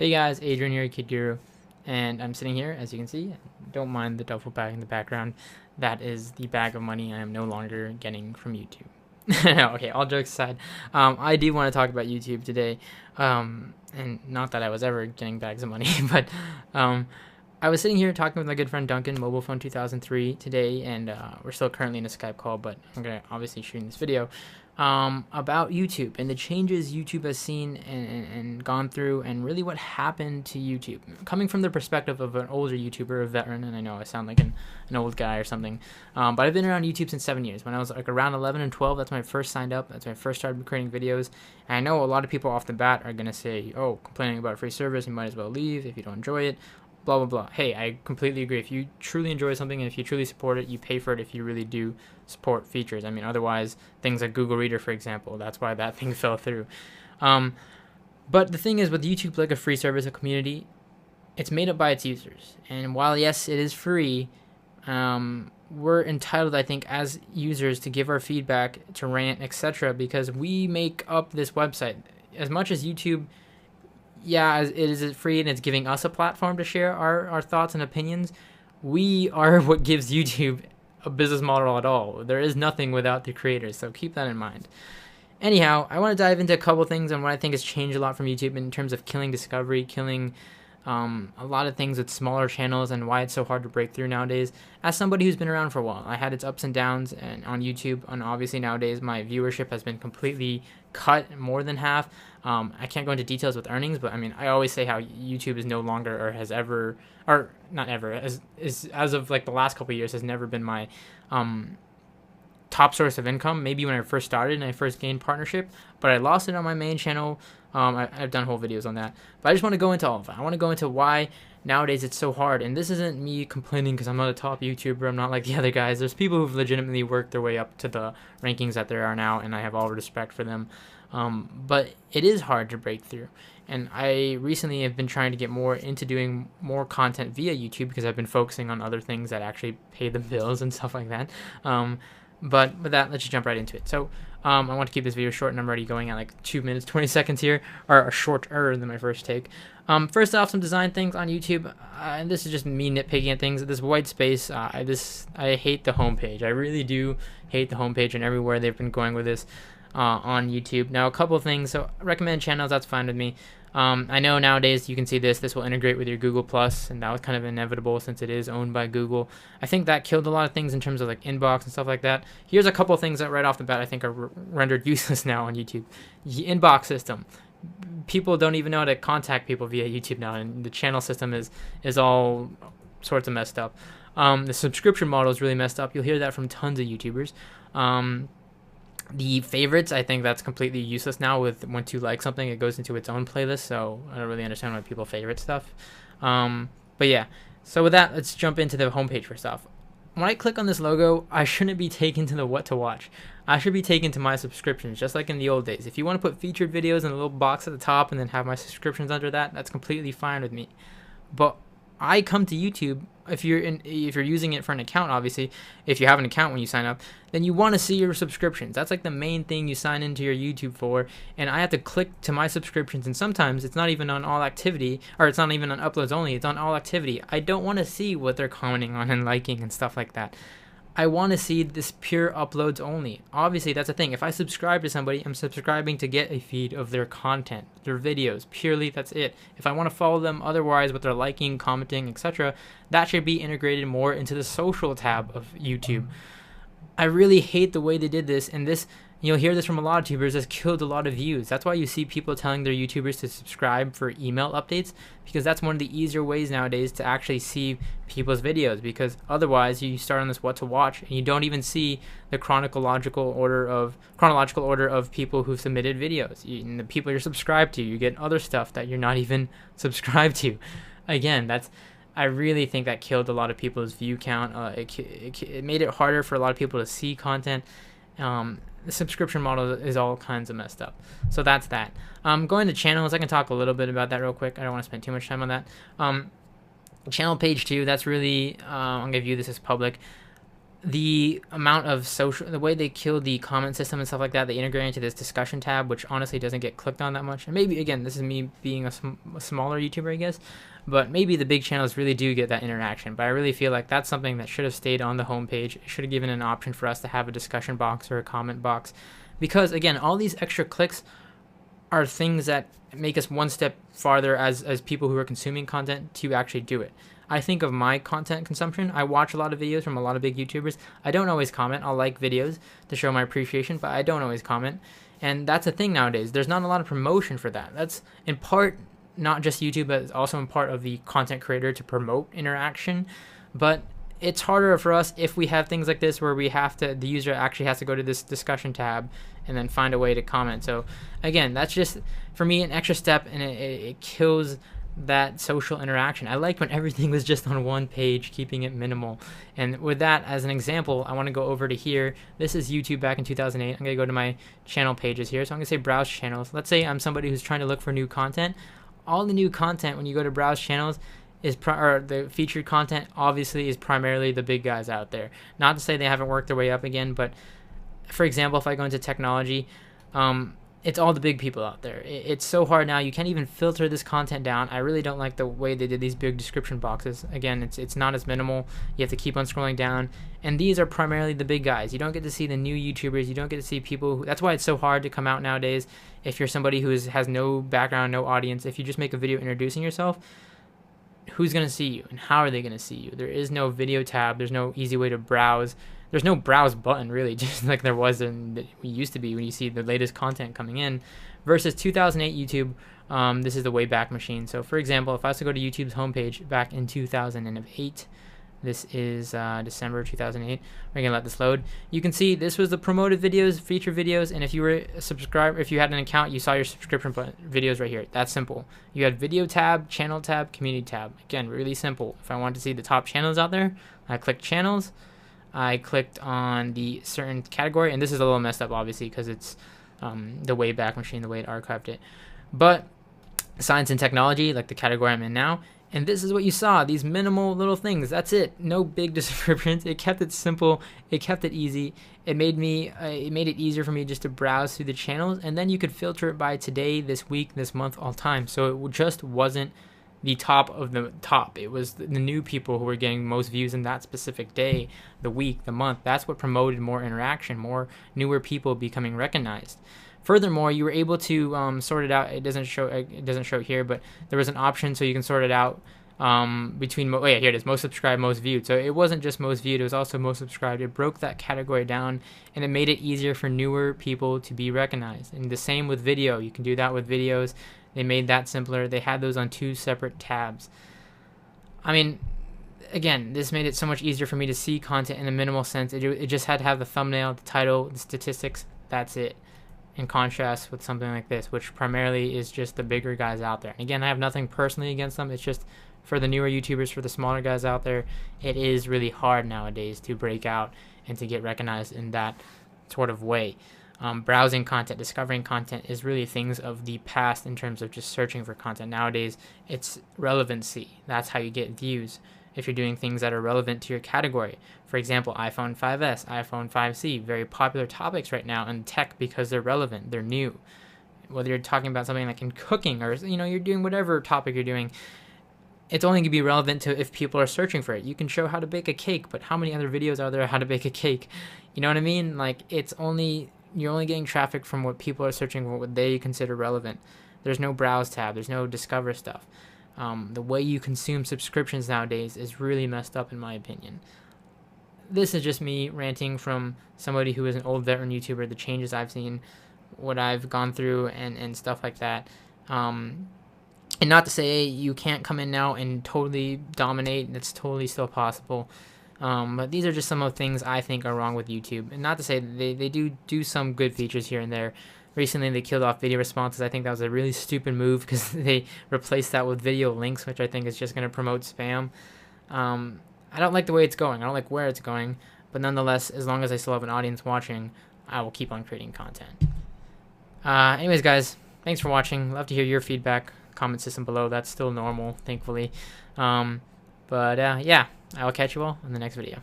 Hey guys, Adrian here, Kid Guru, and I'm sitting here, as you can see. Don't mind the duffel bag in the background. That is the bag of money I am no longer getting from YouTube. No, okay, all jokes aside, I do want to talk about YouTube today, and not that I was ever getting bags of money, but um, I was sitting here talking with my good friend Duncan, mobile phone 2003 today, and we're still currently in a Skype call, but I'm gonna obviously shoot this video about YouTube and the changes YouTube has seen and gone through, and really what happened to YouTube. Coming from the perspective of an older YouTuber, a veteran, and I know I sound like an old guy or something, but I've been around YouTube since 7 years. When I was like around 11 and 12, that's when I first signed up. That's when I first started creating videos. And I know a lot of people off the bat are gonna say, "Oh, complaining about a free service, you might as well leave if you don't enjoy it." Blah blah blah. Hey, I completely agree. If you truly enjoy something and if you truly support it, you pay for it if you really do support features. I mean, otherwise, things like Google Reader, for example, that's why that thing fell through. But the thing is, with YouTube, like a free service, a community, it's made up by its users. And while yes, it is free, we're entitled, I think, as users to give our feedback, to rant, etc., because we make up this website. As much as YouTube, yeah, it is free and it's giving us a platform to share our thoughts and opinions, we are what gives YouTube a business model at all. There is nothing without the creators, so keep that in mind. Anyhow, I want to dive into a couple things on what I think has changed a lot from YouTube in terms of killing discovery, killing a lot of things with smaller channels, and why it's so hard to break through nowadays. As somebody who's been around for a while, I had its ups and downs, and on YouTube, and obviously nowadays my viewership has been completely cut, more than half. I can't go into details with earnings, but I mean, I always say how YouTube is no longer, or has ever, or not ever, as of like the last couple of years, has never been my top source of income. Maybe when I first started and I first gained partnership, but I lost it on my main channel. I've done whole videos on that, but I just want to go into all of that. I want to go into why nowadays it's so hard, and this isn't me complaining because I'm not a top YouTuber. I'm not like the other guys. There's people who've legitimately worked their way up to the rankings that there are now, and I have all respect for them. But it is hard to break through, and I recently have been trying to get more into doing more content via YouTube because I've been focusing on other things that actually pay the bills and stuff like that. But with that, let's just jump right into it. So I want to keep this video short, and I'm already going at like 2 minutes 20 seconds here, or shorter than my first take. First off, some design things on YouTube, and this is just me nitpicking at things. This white space, I hate the homepage. I really do hate the homepage and everywhere they've been going with this on YouTube. Now, a couple of things. So recommend channels, that's fine with me. I know nowadays you can see this will integrate with your Google Plus, and that was kind of inevitable since it is owned by Google. I think that killed a lot of things in terms of like inbox and stuff like that. Here's a couple of things that right off the bat I think are rendered useless now on YouTube. The inbox system. People don't even know how to contact people via YouTube now, and the channel system is all sorts of messed up. The subscription model is really messed up. You'll hear that from tons of YouTubers. The favorites, I think that's completely useless now. With once you like something, it goes into its own playlist, so I don't really understand why people favorite stuff. But yeah, so with that, let's jump into the homepage first off. When I click on this logo, I shouldn't be taken to the what to watch. I should be taken to my subscriptions, just like in the old days. If you want to put featured videos in a little box at the top and then have my subscriptions under that, that's completely fine with me. But I come to YouTube, if you're using it for an account, obviously, if you have an account when you sign up, then you want to see your subscriptions. That's like the main thing you sign into your YouTube for, and I have to click to my subscriptions, and sometimes it's not even on all activity, or it's not even on uploads only, it's on all activity. I don't want to see what they're commenting on and liking and stuff like that. I want to see this pure uploads only. Obviously, that's the thing. If I subscribe to somebody, I'm subscribing to get a feed of their content, their videos. Purely, that's it. If I want to follow them otherwise, what they're liking, commenting, etc., that should be integrated more into the social tab of YouTube. I really hate the way they did this, and this, you'll hear this from a lot of YouTubers, has killed a lot of views. That's why you see people telling their YouTubers to subscribe for email updates, because that's one of the easier ways nowadays to actually see people's videos, because otherwise you start on this what to watch and you don't even see the chronological order of people who've submitted videos. And the people you're subscribed to, you get other stuff that you're not even subscribed to. Again, I really think that killed a lot of people's view count. It made it harder for a lot of people to see content. The subscription model is all kinds of messed up. So that's that. Going to channels, I can talk a little bit about that real quick. I don't want to spend too much time on that. Channel page 2, that's really, I'm going to view this as public. the amount of the way they killed the comment system and stuff like that, they integrate into this discussion tab, which honestly doesn't get clicked on that much. And maybe, again, this is me being a smaller YouTuber, I guess, but maybe the big channels really do get that interaction. But I really feel like that's something that should have stayed on the homepage. It should have given an option for us to have a discussion box or a comment box, because again, all these extra clicks are things that make us one step farther as people who are consuming content to actually do it. I think of my content consumption. I watch a lot of videos from a lot of big YouTubers. I don't always comment. I'll like videos to show my appreciation, but I don't always comment. And that's a thing nowadays. There's not a lot of promotion for that. That's in part not just YouTube, but it's also in part of the content creator to promote interaction. But it's harder for us if we have things like this where the user actually has to go to this discussion tab and then find a way to comment. So again, that's just, for me, an extra step, and it kills that social interaction. I like when everything was just on one page, keeping it minimal. And with that as an example, I want to go over to here. This is YouTube back in 2008. I'm going to go to my channel pages here. So I'm going to say browse channels. Let's say I'm somebody who's trying to look for new content. All the new content, when you go to browse channels, or the featured content obviously is primarily the big guys out there. Not to say they haven't worked their way up again, but for example, if I go into technology, it's all the big people out there. It's so hard now. You can't even filter this content down. I really don't like the way they did these big description boxes. Again, it's not as minimal. You have to keep on scrolling down. And these are primarily the big guys. You don't get to see the new YouTubers. You don't get to see people that's why it's so hard to come out nowadays. If you're somebody who has no background, no audience, if you just make a video introducing yourself, who's going to see you and how are they going to see you? There is no video tab. There's no easy way to browse. There's no browse button, really, just like there was in used to be when you see the latest content coming in. Versus 2008 YouTube, this is the Wayback Machine. So for example, if I was to go to YouTube's homepage back in 2008, this is December 2008. We're gonna let this load. You can see this was the promoted videos, feature videos, and if you were a subscriber, if you had an account, you saw your subscription videos right here. That's simple. You had video tab, channel tab, community tab. Again, really simple. If I want to see the top channels out there, I click channels. I clicked on the certain category, and this is a little messed up, obviously, because it's the Wayback Machine, the way it archived it. But science and technology, like the category I'm in now, and this is what you saw, these minimal little things. That's it. No big descriptions. It kept it simple. It kept it easy. It made it easier for me just to browse through the channels, and then you could filter it by today, this week, this month, all time. So it just wasn't the top of the top. It was the new people who were getting most views in that specific day, the week, the month. That's what promoted more interaction, more newer people becoming recognized. Furthermore, you were able to sort it out. It doesn't show it here, but there was an option so you can sort it out between here it is, most subscribed, most viewed. So it wasn't just most viewed, it was also most subscribed. It broke that category down, and it made it easier for newer people to be recognized. And the same with video. You can do that with videos. They made that simpler. They had those on 2 separate tabs. I mean, again, this made it so much easier for me to see content in a minimal sense. It just had to have the thumbnail, the title, the statistics. That's it. In contrast with something like this, which primarily is just the bigger guys out there. Again, I have nothing personally against them. It's just for the newer YouTubers, for the smaller guys out there, it is really hard nowadays to break out and to get recognized in that sort of way. Browsing content, discovering content is really things of the past in terms of just searching for content. Nowadays, it's relevancy. That's how you get views. If you're doing things that are relevant to your category. For example, iPhone 5S, iPhone 5C, very popular topics right now in tech because they're relevant, they're new. Whether you're talking about something like in cooking or you're doing whatever topic you're doing, it's only going to be relevant to if people are searching for it. You can show how to bake a cake, but how many other videos are there how to bake a cake? You know what I mean? Like you're only getting traffic from what people are searching for, what they consider relevant. There's no browse tab, there's no discover stuff. The way you consume subscriptions nowadays is really messed up in my opinion. This is just me ranting from somebody who is an old veteran YouTuber, the changes I've seen, what I've gone through, and stuff like that. And not to say you can't come in now and totally dominate. That's totally still possible. But these are just some of the things I think are wrong with YouTube. And not to say that they do some good features here and there. Recently, they killed off video responses. I think that was a really stupid move because they replaced that with video links, which I think is just going to promote spam. I don't like the way it's going. I don't like where it's going. But nonetheless, as long as I still have an audience watching, I will keep on creating content. Anyways, guys, thanks for watching. Love to hear your feedback. Comment system below. That's still normal, thankfully. Yeah, I will catch you all in the next video.